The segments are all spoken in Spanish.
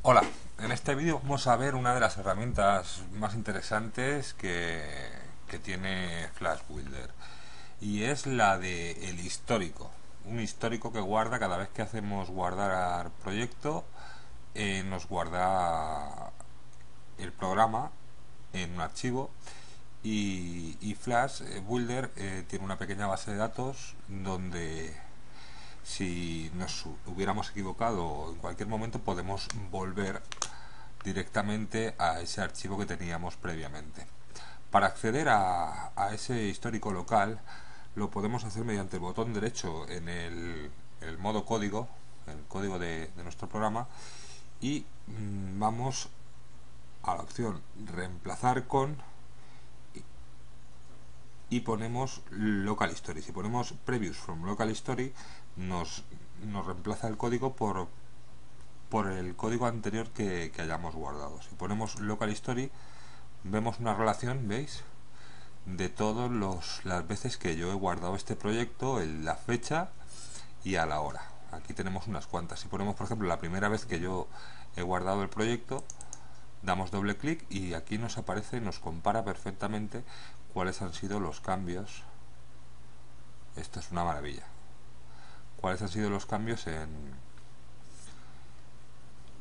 Hola, en este vídeo vamos a ver una de las herramientas más interesantes que tiene Flash Builder y es la de el histórico. Un histórico que guarda cada vez que hacemos guardar proyecto, nos guarda el programa en un archivo y Flash Builder tiene una pequeña base de datos donde si nos hubiéramos equivocado en cualquier momento podemos volver directamente a ese archivo que teníamos previamente. Para acceder a ese histórico local lo podemos hacer mediante el botón derecho en el modo código, el código de nuestro programa, y vamos a la opción reemplazar con y ponemos local history. Si ponemos previous from local history nos reemplaza el código por el código anterior que hayamos guardado. Si ponemos local history vemos una relación, ¿veis?, de todas las veces que yo he guardado este proyecto, en la fecha y a la hora. Aquí tenemos unas cuantas. Si ponemos, por ejemplo, la primera vez que yo he guardado el proyecto, damos doble clic y aquí nos aparece y nos compara perfectamente cuáles han sido los cambios. Esto es una maravilla. Cuáles han sido los cambios en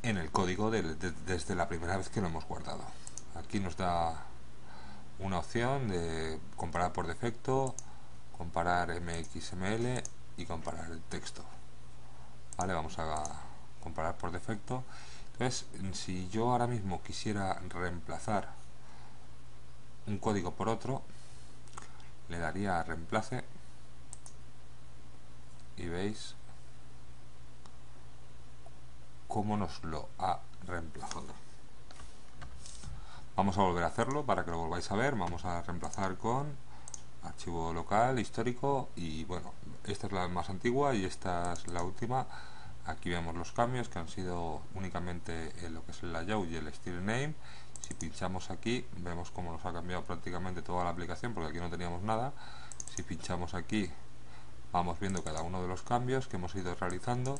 el código desde la primera vez que lo hemos guardado. Aquí nos da una opción de comparar por defecto, comparar MXML y comparar el texto. Vale, vamos a comparar por defecto. Entonces, si yo ahora mismo quisiera reemplazar un código por otro, le daría a reemplace y veis cómo nos lo ha reemplazado. Vamos a volver a hacerlo para que lo volváis a ver. Vamos a reemplazar con archivo local, histórico, y bueno, esta es la más antigua y esta es la última. Aquí vemos los cambios que han sido únicamente en lo que es el layout y el style name. Si pinchamos aquí vemos cómo nos ha cambiado prácticamente toda la aplicación, porque aquí no teníamos nada. Si pinchamos aquí vamos viendo cada uno de los cambios que hemos ido realizando,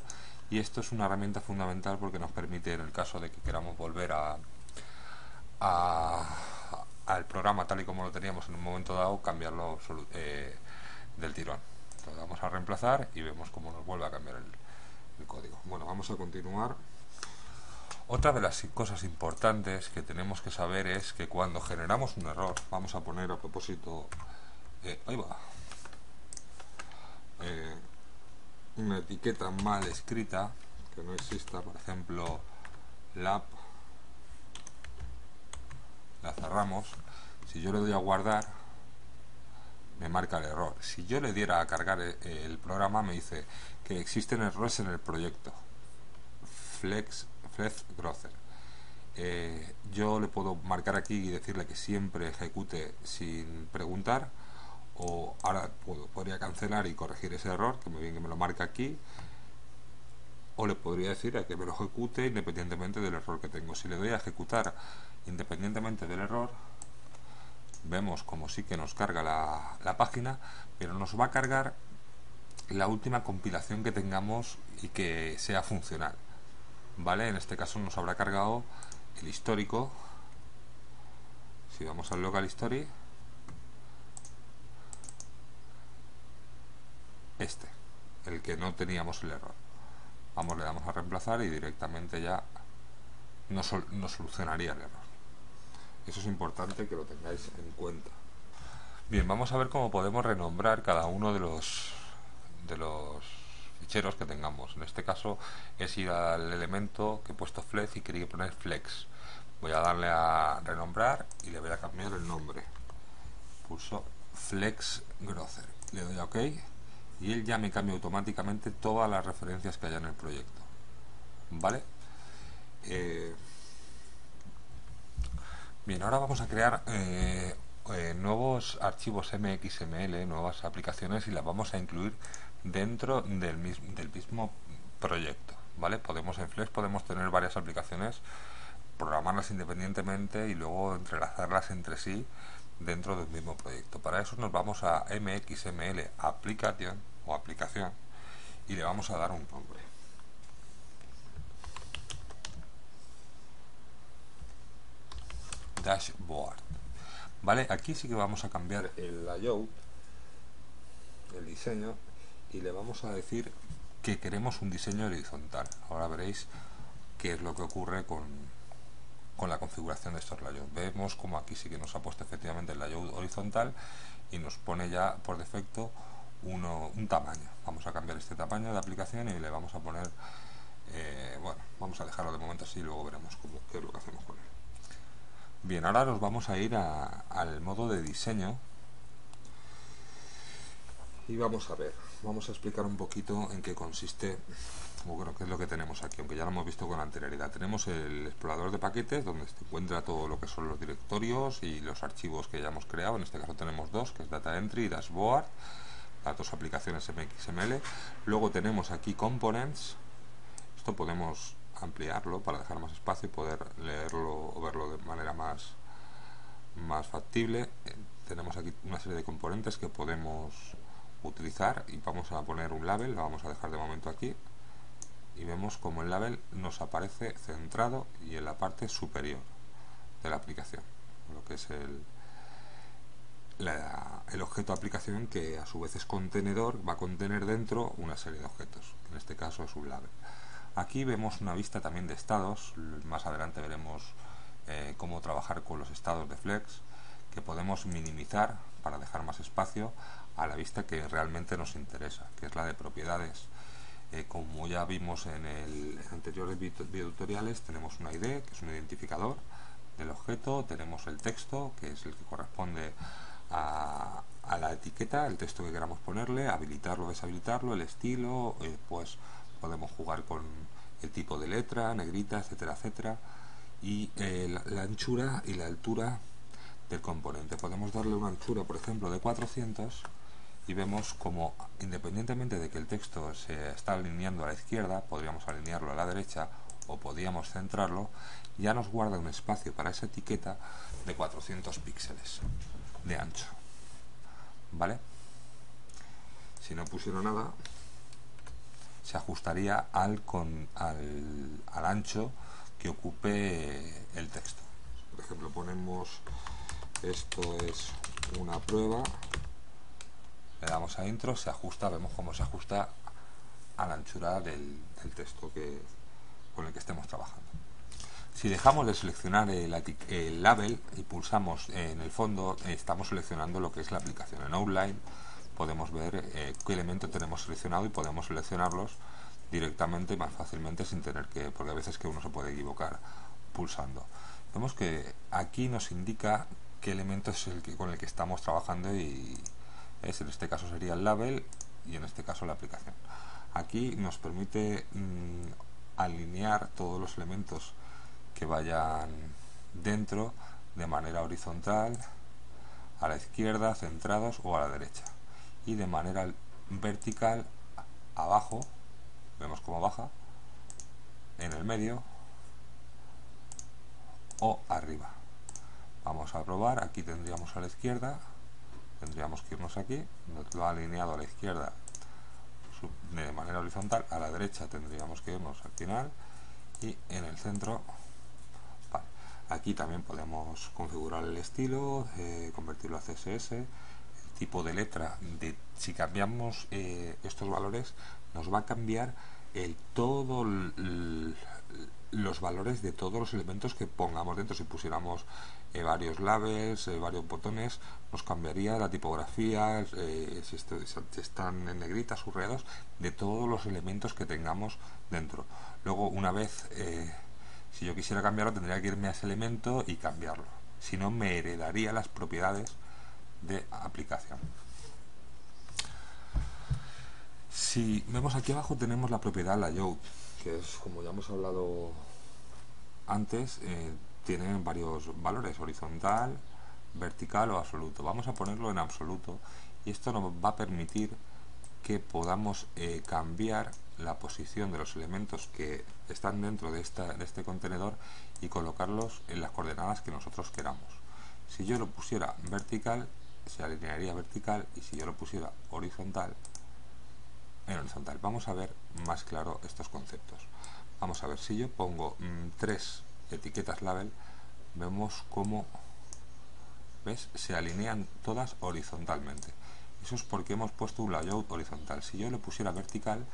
y esto es una herramienta fundamental porque nos permite, en el caso de que queramos volver al programa tal y como lo teníamos en un momento dado, cambiarlo del tirón. Entonces vamos a reemplazar y vemos cómo nos vuelve a cambiar el código. Bueno, vamos a continuar. Otra de las cosas importantes que tenemos que saber es que cuando generamos un error, vamos a poner a propósito, ahí va, una etiqueta mal escrita que no exista, por ejemplo lab, la cerramos. Si yo le doy a guardar me marca el error. Si yo le diera a cargar el programa me dice que existen errores en el proyecto Flex Grosser. Yo le puedo marcar aquí y decirle que siempre ejecute sin preguntar, o ahora podría cancelar y corregir ese error, que me lo marca aquí, o le podría decir a que me lo ejecute independientemente del error que tengo. Si le doy a ejecutar independientemente del error, vemos como sí que nos carga la página, pero nos va a cargar la última compilación que tengamos y que sea funcional. Vale, en este caso nos habrá cargado el histórico. Si vamos al local history, el que no teníamos el error. Vamos, le damos a reemplazar y directamente ya nos solucionaría el error. Eso es importante que lo tengáis en cuenta. Bien, vamos a ver cómo podemos renombrar cada uno de los ficheros que tengamos. En este caso es ir al elemento que he puesto flex y quería poner flex. Voy a darle a renombrar y le voy a cambiar el nombre. Pulso flex grosser. Le doy a OK y él ya me cambia automáticamente todas las referencias que haya en el proyecto. ¿Vale? Bien, ahora vamos a crear nuevos archivos MXML, nuevas aplicaciones, y las vamos a incluir dentro del mismo proyecto. ¿Vale? En Flex podemos tener varias aplicaciones, programarlas independientemente y luego entrelazarlas entre sí dentro del mismo proyecto. Para eso nos vamos a MXML Application o aplicación y le vamos a dar un nombre. dashboard. Vale, aquí sí que vamos a cambiar el layout, el diseño, y le vamos a decir que queremos un diseño horizontal. Ahora veréis qué es lo que ocurre con la configuración de estos layouts. Vemos como aquí sí que nos ha puesto efectivamente el layout horizontal y nos pone ya por defecto un tamaño. Vamos a cambiar este tamaño de aplicación y le vamos a poner, bueno, vamos a dejarlo de momento así y luego veremos qué es lo que hacemos con él. Bien, ahora nos vamos a ir al modo de diseño y vamos a ver, vamos a explicar un poquito en qué consiste, o bueno, qué es lo que tenemos aquí, aunque ya lo hemos visto con anterioridad. Tenemos el explorador de paquetes, donde se encuentra todo lo que son los directorios y los archivos que ya hemos creado. En este caso tenemos dos, que es Data Entry y Dashboard, las dos aplicaciones MXML. Luego tenemos aquí Components. Esto podemos ampliarlo para dejar más espacio y poder leerlo o verlo de manera más factible. Tenemos aquí una serie de componentes que podemos utilizar y vamos a poner un label, lo vamos a dejar de momento aquí y vemos como el label nos aparece centrado y en la parte superior de la aplicación, lo que es el objeto de aplicación, que a su vez es contenedor, va a contener dentro una serie de objetos, en este caso es un label. Aquí vemos una vista también de estados, más adelante veremos cómo trabajar con los estados de Flex, que podemos minimizar para dejar más espacio a la vista que realmente nos interesa, que es la de propiedades. Como ya vimos en anteriores videotutoriales, tenemos una ID, que es un identificador del objeto, tenemos el texto, que es el que corresponde a la etiqueta, el texto que queramos ponerle, habilitarlo o deshabilitarlo, el estilo, pues podemos jugar con el tipo de letra, negrita, etcétera, etcétera, y la anchura y la altura del componente. Podemos darle una anchura, por ejemplo, de 400 y vemos como, independientemente de que el texto se está alineando a la izquierda, podríamos alinearlo a la derecha o podríamos centrarlo, ya nos guarda un espacio para esa etiqueta de 400 píxeles de ancho. ¿Vale? Si no pusiera nada, se ajustaría al ancho que ocupe el texto. Por ejemplo, ponemos esto es una prueba, le damos a intro, se ajusta, vemos cómo se ajusta a la anchura del texto con el que estemos trabajando. Si dejamos de seleccionar el label y pulsamos en el fondo, estamos seleccionando lo que es la aplicación. En Outline podemos ver qué elemento tenemos seleccionado y podemos seleccionarlos directamente y más fácilmente sin tener que, porque a veces que uno se puede equivocar pulsando. Vemos que aquí nos indica qué elemento es con el que estamos trabajando y en este caso sería el label y en este caso la aplicación. Aquí nos permite alinear todos los elementos que vayan dentro de manera horizontal, a la izquierda, centrados o a la derecha, y de manera vertical abajo, vemos cómo baja, en el medio o arriba. Vamos a probar, aquí tendríamos a la izquierda, tendríamos que irnos aquí, lo ha alineado a la izquierda de manera horizontal, a la derecha tendríamos que irnos al final y en el centro. Vale. Aquí también podemos configurar el estilo, convertirlo a CSS, el tipo de letra. Si cambiamos estos valores, nos va a cambiar los valores de todos los elementos que pongamos dentro. Si pusiéramos varios labels, varios botones, nos cambiaría la tipografía, si están en negrita, subrayados, de todos los elementos que tengamos dentro. Luego, una vez, si yo quisiera cambiarlo, tendría que irme a ese elemento y cambiarlo. Si no, me heredaría las propiedades de aplicación. Si vemos aquí abajo, tenemos la propiedad layout, que es, como ya hemos hablado antes, tiene varios valores: horizontal, vertical o absoluto. Vamos a ponerlo en absoluto y esto nos va a permitir que podamos cambiar la posición de los elementos que están dentro de este contenedor y colocarlos en las coordenadas que nosotros queramos. Si yo lo pusiera vertical, se alinearía vertical, y si yo lo pusiera horizontal, en horizontal. Vamos a ver más claro estos conceptos. Vamos a ver, si yo pongo 3 etiquetas label, vemos cómo, ¿ves?, se alinean todas horizontalmente. Eso es porque hemos puesto un layout horizontal. Si yo le pusiera vertical,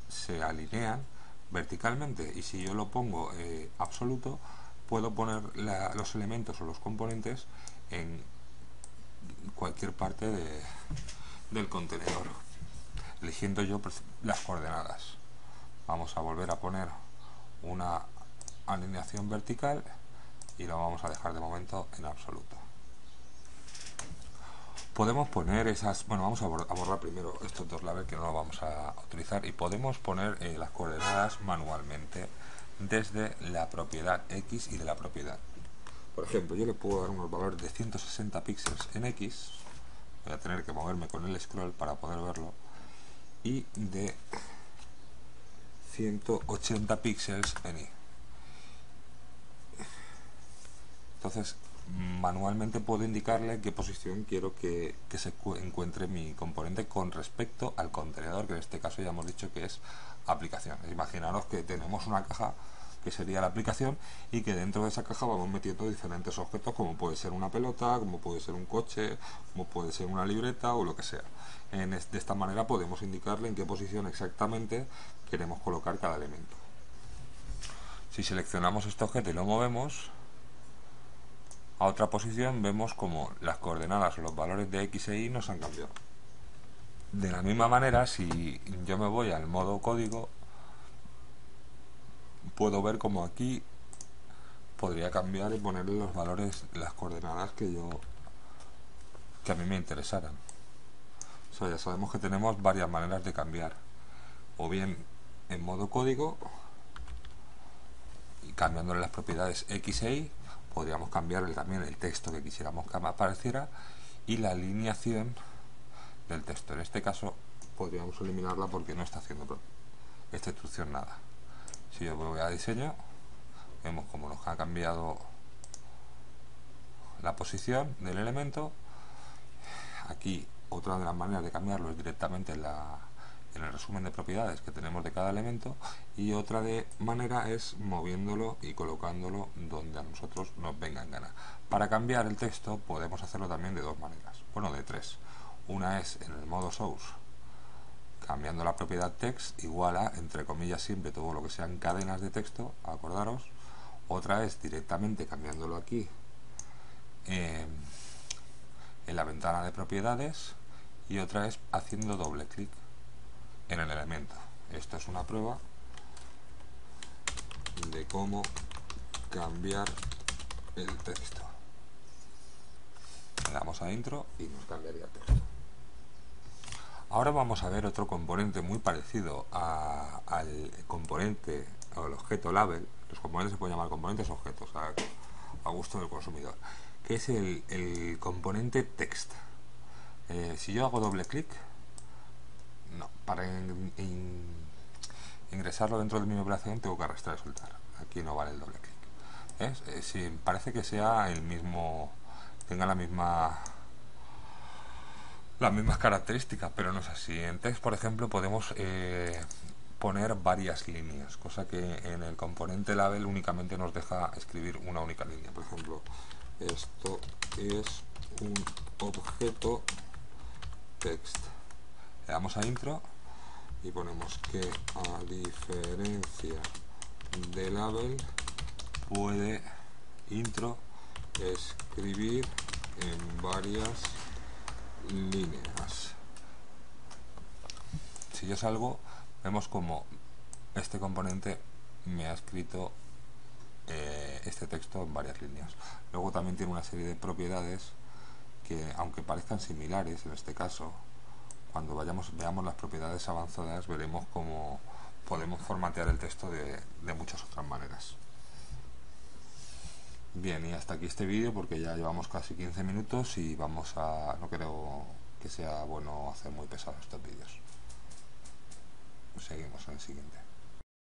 se alinean verticalmente, y si yo lo pongo absoluto, puedo poner los elementos o los componentes en cualquier parte del contenedor, eligiendo yo las coordenadas. Vamos a volver a poner una alineación vertical y lo vamos a dejar de momento en absoluto. Podemos poner esas, bueno, vamos a borrar primero estos dos labels que no los vamos a utilizar, y podemos poner las coordenadas manualmente desde la propiedad X y de la propiedad. Por ejemplo, yo le puedo dar unos valores de 160 píxeles en X, voy a tener que moverme con el scroll para poder verlo, y de 180 píxeles en Y. Entonces, manualmente puedo indicarle qué posición quiero que se encuentre mi componente con respecto al contenedor, que en este caso ya hemos dicho que es aplicación. Imaginaros que tenemos una caja que sería la aplicación, y que dentro de esa caja vamos metiendo diferentes objetos, como puede ser una pelota, como puede ser un coche, como puede ser una libreta o lo que sea. De esta manera podemos indicarle en qué posición exactamente queremos colocar cada elemento. Si seleccionamos este objeto y lo movemos a otra posición, vemos como las coordenadas o los valores de X e Y nos han cambiado. De la misma manera, si yo me voy al modo código, puedo ver como aquí podría cambiar y ponerle los valores, las coordenadas que a mí me interesaran. O sea, ya sabemos que tenemos varias maneras de cambiar, o bien en modo código y cambiándole las propiedades X e Y. Podríamos cambiarle también el texto que quisiéramos que apareciera y la alineación del texto. En este caso podríamos eliminarla porque no está haciendo esta instrucción nada. Si yo voy a diseño, vemos cómo nos ha cambiado la posición del elemento. Aquí otra de las maneras de cambiarlo es directamente en el resumen de propiedades que tenemos de cada elemento, y otra manera es moviéndolo y colocándolo donde a nosotros nos venga en gana. Para cambiar el texto podemos hacerlo también de dos maneras, bueno, de tres. Una es en el modo source, cambiando la propiedad text igual a, entre comillas, siempre todo lo que sean cadenas de texto, acordaros. Otra es directamente cambiándolo aquí en la ventana de propiedades, y otra es haciendo doble clic en el elemento. Esto es una prueba de cómo cambiar el texto. Le damos a intro y nos cambiaría el texto. Ahora vamos a ver otro componente muy parecido al componente o el objeto label. Los componentes se pueden llamar componentes o objetos a gusto del consumidor, que es el componente text. Si yo hago doble clic, no, para ingresarlo dentro de mi operación tengo que arrastrar y soltar. Aquí no vale el doble clic. Si parece que sea el mismo, tenga las mismas características, pero no es así. En text, por ejemplo, podemos poner varias líneas, cosa que en el componente label únicamente nos deja escribir una única línea. Por ejemplo, esto es un objeto text. Le damos a intro y ponemos que, a diferencia de label, puede intro escribir en varias líneas. Si yo salgo, vemos como este componente me ha escrito este texto en varias líneas. Luego también tiene una serie de propiedades que, aunque parezcan similares en este caso, cuando veamos las propiedades avanzadas, veremos cómo podemos formatear el texto de muchas otras maneras. Bien, y hasta aquí este vídeo, porque ya llevamos casi 15 minutos y no creo que sea bueno hacer muy pesados estos vídeos. Seguimos en el siguiente.